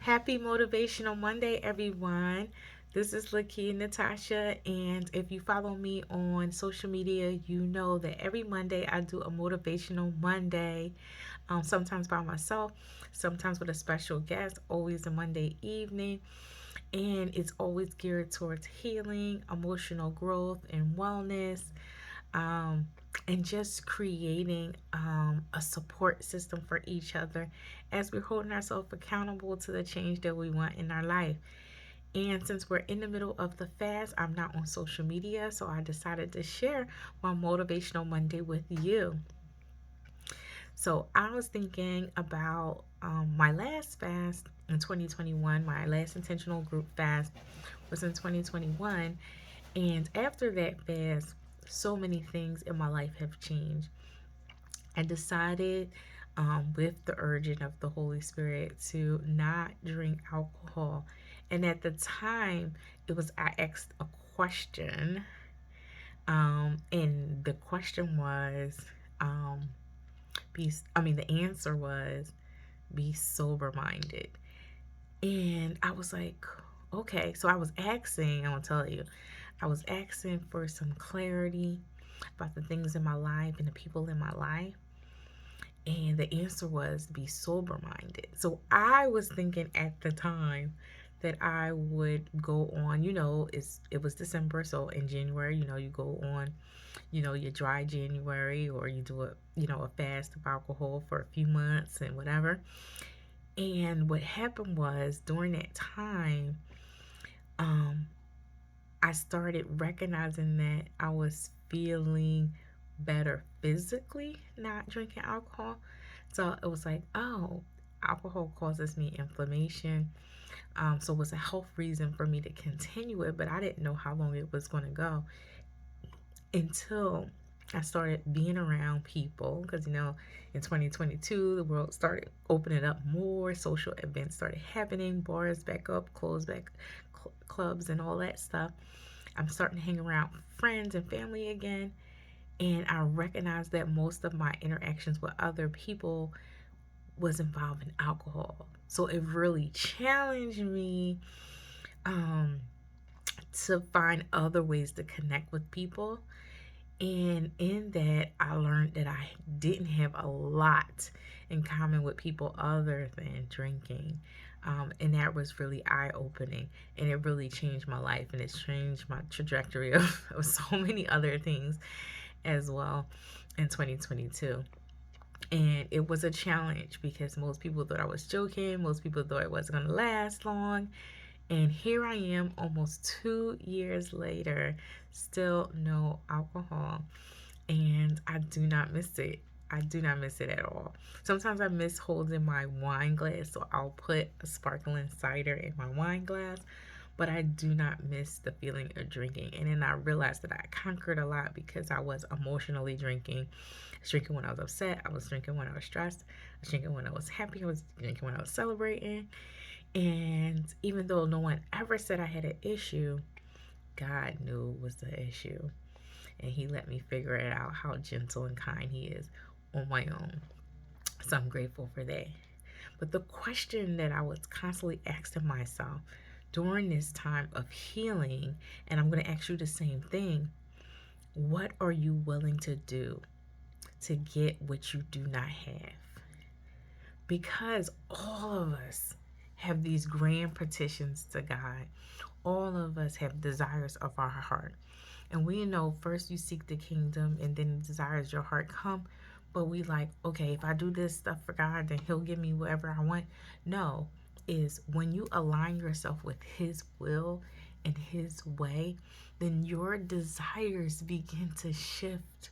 Happy Motivational Monday, everyone. This is Lakia Natasha, and if you follow me on social media, you know that every Monday I do a Motivational Monday, sometimes by myself, sometimes with a special guest, always a Monday evening, and it's always geared towards healing, emotional growth, and wellness. Um, and just creating a support system for each other as we're holding ourselves accountable to the change that we want in our life. And since we're in the middle of the fast, I'm not on social media, so I decided to share my Motivational Monday with you. So I was thinking about my last fast in 2021. My last intentional group fast was in 2021. And after that fast, so many things in my life have changed. I decided, with the urging of the Holy Spirit, to not drink alcohol. And at the time, I asked a question, and the question was, um, the answer was, be sober minded. And I was like, okay. So I was asking, I'm gonna tell you, I was asking for some clarity about the things in my life and the people in my life. And the answer was be sober minded. So I was thinking at the time that I would go on, it was December, so in January, you go on, your dry January, or you do a fast of alcohol for a few months and whatever. And what happened was during that time, um, I started recognizing that I was feeling better physically not drinking alcohol. So it was like, oh, alcohol causes me inflammation. So it was a health reason for me to continue it, but I didn't know how long it was going to go until I started being around people. Because, in 2022, the world started opening up more, social events started happening, bars back up, closed back, clubs, and all that stuff. I'm starting to hang around friends and family again. And I recognized that most of my interactions with other people was involving alcohol. So it really challenged me, um, to find other ways to connect with people. And in that, I learned that I didn't have a lot in common with people other than drinking. And that was really eye opening. And it really changed my life. And it's changed my trajectory of so many other things as well in 2022. And it was a challenge because most people thought I was joking. Most people thought it wasn't going to last long. And here I am almost 2 years later, still no alcohol. And I do not miss it. I do not miss it at all. Sometimes I miss holding my wine glass, so I'll put a sparkling cider in my wine glass, but I do not miss the feeling of drinking. And then I realized that I conquered a lot because I was emotionally drinking. I was drinking when I was upset. I was drinking when I was stressed. I was drinking when I was happy. I was drinking when I was celebrating. And even though no one ever said I had an issue, God knew it was the issue. And He let me figure it out how gentle and kind He is on my own. So I'm grateful for that. But the question that I was constantly asking myself during this time of healing, and I'm going to ask you the same thing: what are you willing to do to get what you do not have? Because all of us have these grand petitions to God. All of us have desires of our heart. And we know first you seek the kingdom and then the desires of your heart come. But we like, okay, if I do this stuff for God, then He'll give me whatever I want. No, is when you align yourself with His will and His way, then your desires begin to shift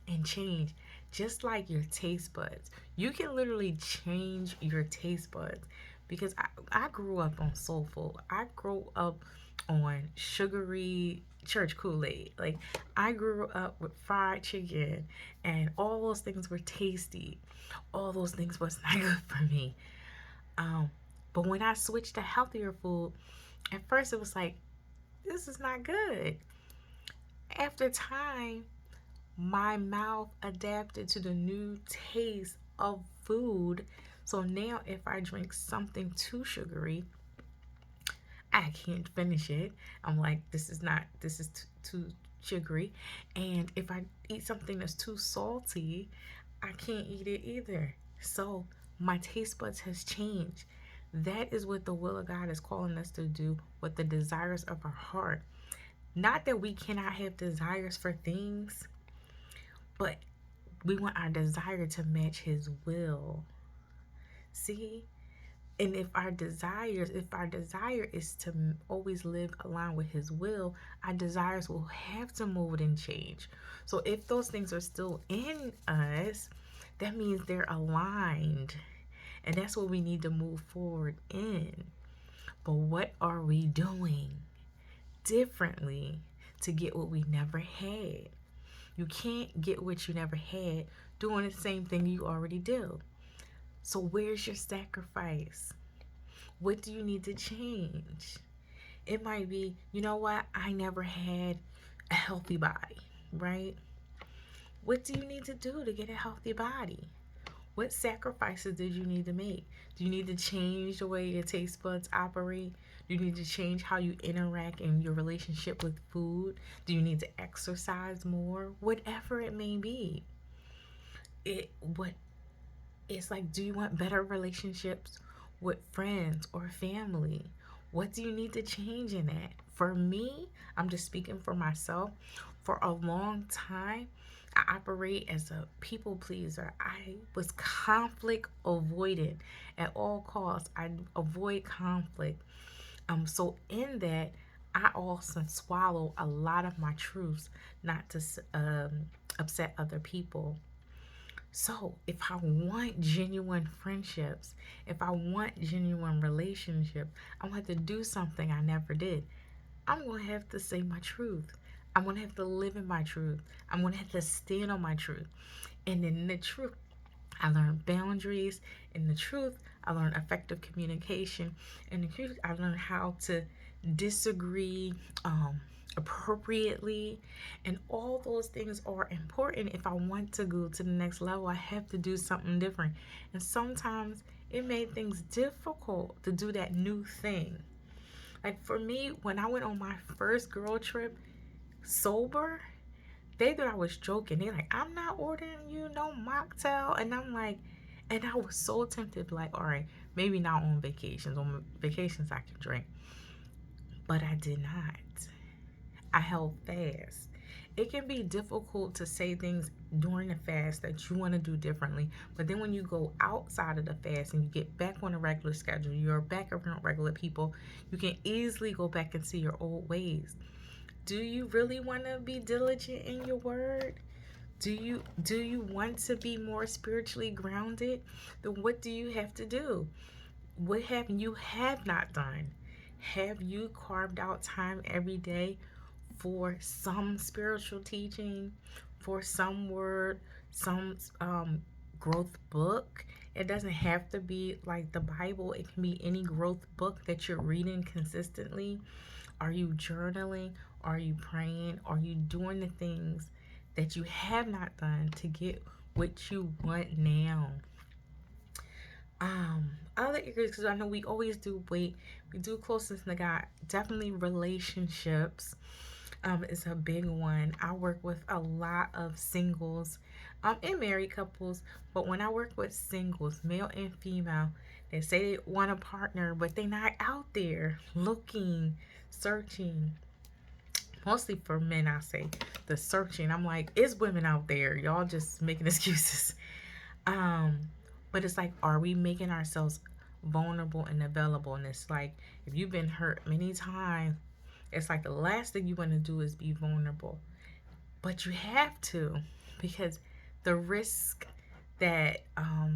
and change. Just like your taste buds. You can literally change your taste buds. Because I grew up on soul food. I grew up on sugary church Kool-Aid. Like, I grew up with fried chicken, and all those things were tasty. All those things was not good for me. But when I switched to healthier food, at first it was like, this is not good. After time, my mouth adapted to the new taste of food. So now if I drink something too sugary, I can't finish it. I'm like, this is too sugary. And if I eat something that's too salty, I can't eat it either. So my taste buds has changed. That is what the will of God is calling us to do with the desires of our heart. Not that we cannot have desires for things, but we want our desire to match His will. See? And if our desire is to always live aligned with His will, our desires will have to move and change. So if those things are still in us, that means they're aligned. And that's what we need to move forward in. But what are we doing differently to get what we never had? You can't get what you never had doing the same thing you already do. So where's your sacrifice? What do you need to change? It might be, you know what? I never had a healthy body, right? What do you need to do to get a healthy body? What sacrifices did you need to make? Do you need to change the way your taste buds operate? Do you need to change how you interact in your relationship with food? Do you need to exercise more? Whatever it may be. What it's like, do you want better relationships with friends or family? What do you need to change in that? For me, I'm just speaking for myself. For a long time, I operate as a people pleaser. I was conflict avoidant at all costs. I avoid conflict. So in that, I also swallow a lot of my truths, not to upset other people. So, if I want genuine friendships, if I want genuine relationship, I'm going to have to do something I never did. I'm going to have to say my truth. I'm going to have to live in my truth. I'm going to have to stand on my truth. And in the truth, I learned boundaries. In the truth, I learned effective communication. In the truth, I learned how to disagree appropriately. And all those things are important. If I want to go to the next level, I have to do something different. And sometimes it made things difficult to do that new thing. Like for me, when I went on my first girl trip sober, they thought I was joking. They like, I'm not ordering you no mocktail. And I'm like, and I was so tempted, like, all right, maybe not on vacations. On vacations, I can drink. But I did not. I held fast. It can be difficult to say things during the fast that you want to do differently. But then when you go outside of the fast and you get back on a regular schedule, you're back around regular people, you can easily go back and see your old ways. Do you really want to be diligent in your word? Do you want to be more spiritually grounded? Then what do you have to do? What have you have not done? Have you carved out time every day for some spiritual teaching, for some word, some growth book? It doesn't have to be like the Bible. It can be any growth book that you're reading consistently. Are you journaling? Are you praying? Are you doing the things that you have not done to get what you want now? Other areas, because I know we always do wait, we do closeness to God. Definitely relationships is a big one. I work with a lot of singles and married couples, but when I work with singles, male and female, they say they want a partner, but they're not out there looking, searching. Mostly for men, I say the searching. I'm like, it's women out there. Y'all just making excuses. Um, but it's like, are we making ourselves vulnerable and available? And it's like, if you've been hurt many times, it's like the last thing you want to do is be vulnerable. But you have to, because the risk that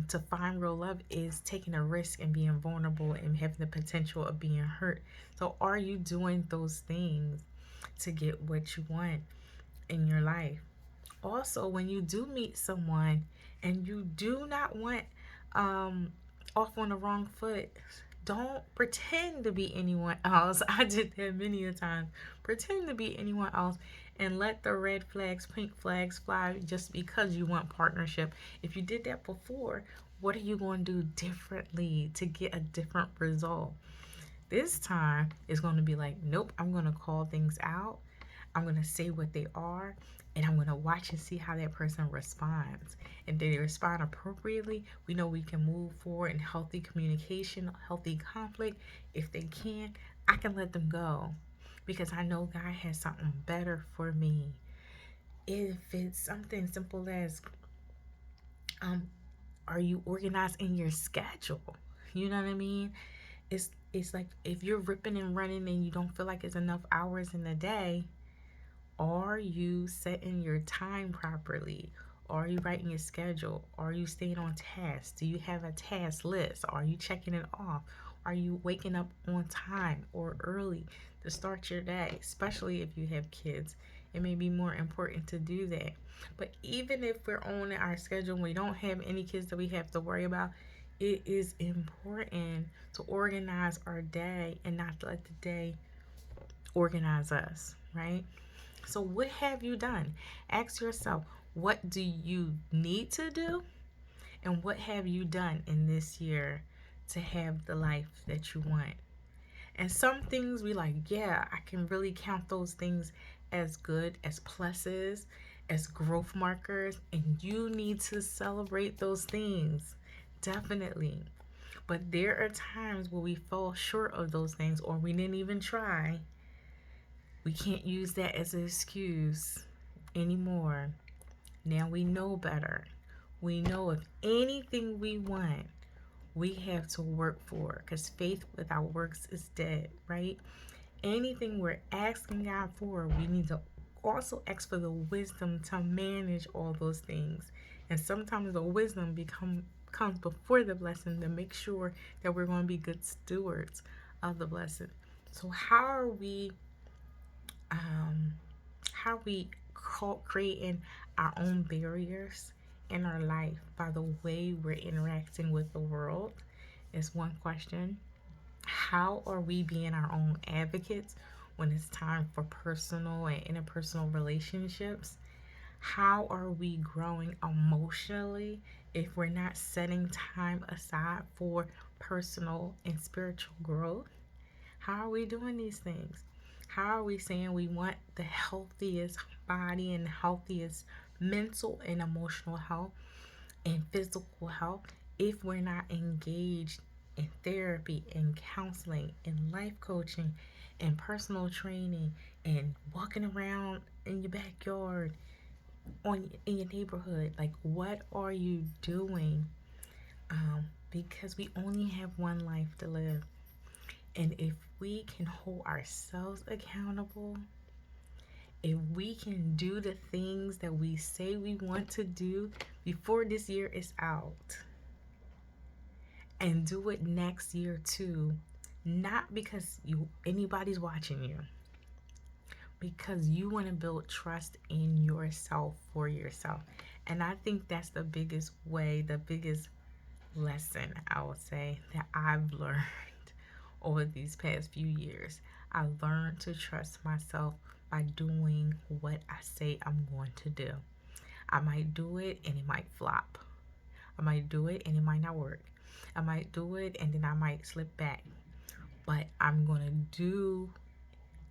to find real love is taking a risk and being vulnerable and having the potential of being hurt. So are you doing those things to get what you want in your life? Also, when you do meet someone and you do not want off on the wrong foot, don't pretend to be anyone else. I did that many a time. Pretend to be anyone else and let the red flags, pink flags fly just because you want partnership. If you did that before, What are you going to do differently to get a different result? This time it's going to be like, nope, I'm going to call things out. I'm going to say what they are, and I'm going to watch and see how that person responds. And if they respond appropriately, we know we can move forward in healthy communication, healthy conflict. If they can't, I can let them go because I know God has something better for me. If it's something simple as, um, are you organized in your schedule? You know what I mean? It's like if you're ripping and running and you don't feel like it's enough hours in the day, are you setting your time properly? Are you writing your schedule? Are you staying on task? Do you have a task list? Are you checking it off? Are you waking up on time or early to start your day? Especially if you have kids, it may be more important to do that. But even if we're on our schedule and we don't have any kids that we have to worry about, it is important to organize our day and not let the day organize us, right? So, what have you done? Ask yourself, what do you need to do? And what have you done in this year to have the life that you want? And some things we like, yeah, I can really count those things as good, as pluses, as growth markers. And you need to celebrate those things. Definitely. But there are times where we fall short of those things or we didn't even try. We can't use that as an excuse anymore. Now we know better. We know if anything we want, we have to work for because faith without works is dead, right? Anything we're asking God for, we need to also ask for the wisdom to manage all those things. And sometimes the wisdom comes before the blessing to make sure that we're going to be good stewards of the blessing. So um, how we creating our own barriers in our life by the way we're interacting with the world is one question. How are we being our own advocates when it's time for personal and interpersonal relationships? How are we growing emotionally if we're not setting time aside for personal and spiritual growth? How are we doing these things? How are we saying we want the healthiest body and healthiest mental and emotional health and physical health if we're not engaged in therapy and counseling and life coaching and personal training and walking around in your backyard in your neighborhood? Like, what are you doing? Because we only have one life to live. And if we can hold ourselves accountable, if we can do the things that we say we want to do before this year is out, and do it next year too, not because anybody's watching you, because you want to build trust in yourself for yourself. And I think that's the biggest way, the biggest lesson I would say that I've learned over these past few years. I learned to trust myself by doing what I say I'm going to do. I might do it and it might flop. I might do it and it might not work. I might do it and then I might slip back. But I'm going to do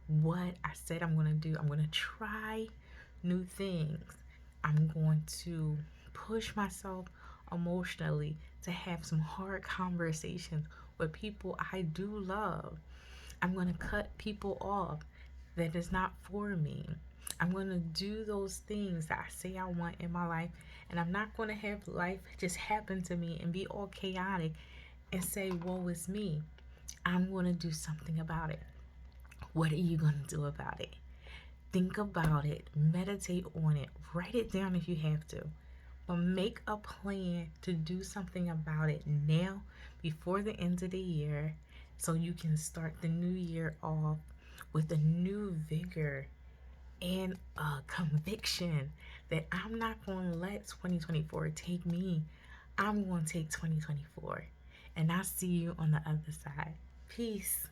what I said I'm going to do. I'm going to try new things. I'm going to push myself emotionally to have some hard conversations with people I do love. I'm going to cut people off that is not for me. I'm going to do those things that I say I want in my life. And I'm not going to have life just happen to me and be all chaotic and say, woe is me. I'm going to do something about it. What are you going to do about it? Think about it, meditate on it, write it down if you have to. But make a plan to do something about it now before the end of the year so you can start the new year off with a new vigor and a conviction that I'm not going to let 2024 take me. I'm going to take 2024. And I'll see you on the other side. Peace.